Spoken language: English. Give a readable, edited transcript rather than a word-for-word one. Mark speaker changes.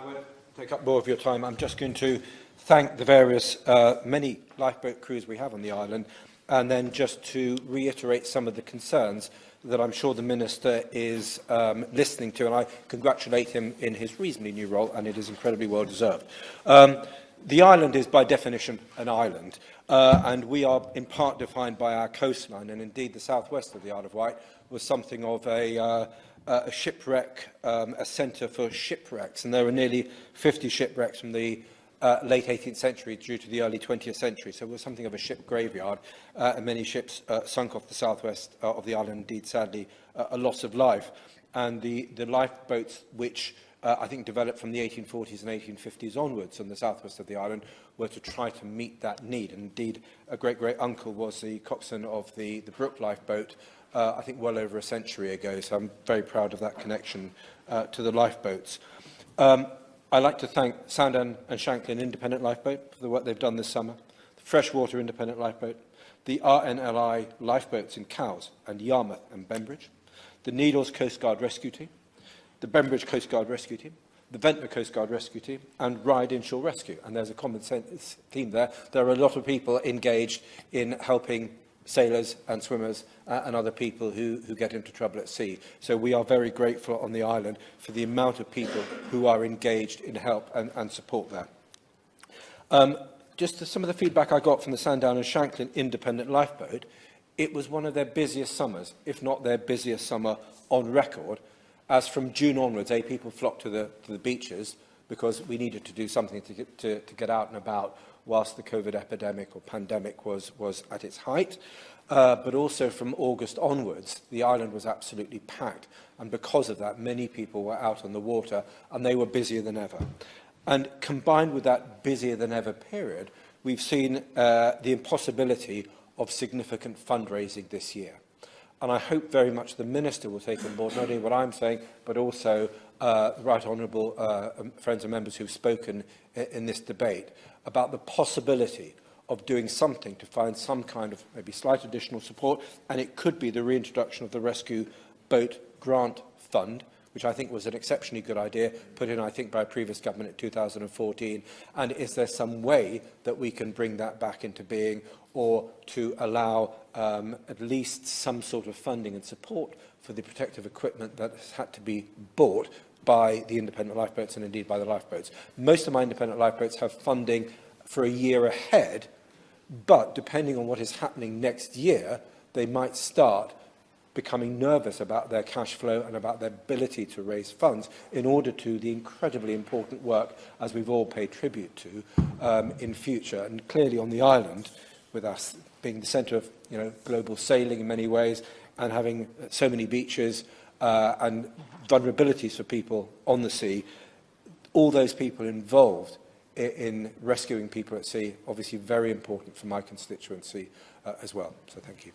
Speaker 1: won't take up more of your time. I'm just going to thank the various, many lifeboat crews we have on the island, and then just to reiterate some of the concerns that I'm sure the Minister is listening to, and I congratulate him in his reasonably new role, and it is incredibly well deserved. The island is by definition an island, and we are in part defined by our coastline, and indeed the southwest of the Isle of Wight was something of a shipwreck, a centre for shipwrecks, and there were nearly 50 shipwrecks from the late 18th century through to the early 20th century, so it was something of a ship graveyard, and many ships sunk off the southwest of the island, indeed sadly a loss of life. And the lifeboats which I think developed from the 1840s and 1850s onwards on the southwest of the island were to try to meet that need. And indeed, a great-great-uncle was the coxswain of the Brook lifeboat, I think well over a century ago, so I'm very proud of that connection to the lifeboats. I'd like to thank Sandown and Shanklin Independent Lifeboat for the work they've done this summer, the Freshwater Independent Lifeboat, the RNLI lifeboats in Cowes and Yarmouth and Bembridge, the Needles Coast Guard Rescue Team, the Bembridge Coast Guard Rescue Team, the Ventnor Coast Guard Rescue Team, and Ryde Inshore Rescue. And there's a common sense theme there. There are a lot of people engaged in helping sailors and swimmers and other people who get into trouble at sea. So we are very grateful on the island for the amount of people who are engaged in help and support there. Just some of the feedback I got from the Sandown and Shanklin Independent Lifeboat, it was one of their busiest summers, if not their busiest summer on record, as from June onwards, people flocked to the beaches because we needed to do something to get out and about whilst the COVID epidemic or pandemic was at its height. But also from August onwards, the island was absolutely packed. And because of that, many people were out on the water and they were busier than ever. And combined with that busier than ever period, we've seen the impossibility of significant fundraising this year. And I hope very much the Minister will take on board not only what I'm saying, but also the right honourable friends and members who've spoken in this debate about the possibility of doing something to find some kind of maybe slight additional support. And it could be the reintroduction of the Rescue Boat Grant Fund, which I think was an exceptionally good idea, put in, I think, by a previous government in 2014. And is there some way that we can bring that back into being, or to allow at least some sort of funding and support for the protective equipment that has had to be bought by the independent lifeboats and indeed by the lifeboats? Most of my independent lifeboats have funding for a year ahead, but depending on what is happening next year, they might start becoming nervous about their cash flow and about their ability to raise funds in order to the incredibly important work, as we've all paid tribute to, in future. And clearly on the island, with us being the centre of global sailing in many ways, and having so many beaches and vulnerabilities for people on the sea, all those people involved in rescuing people at sea, obviously very important for my constituency as well. So thank you.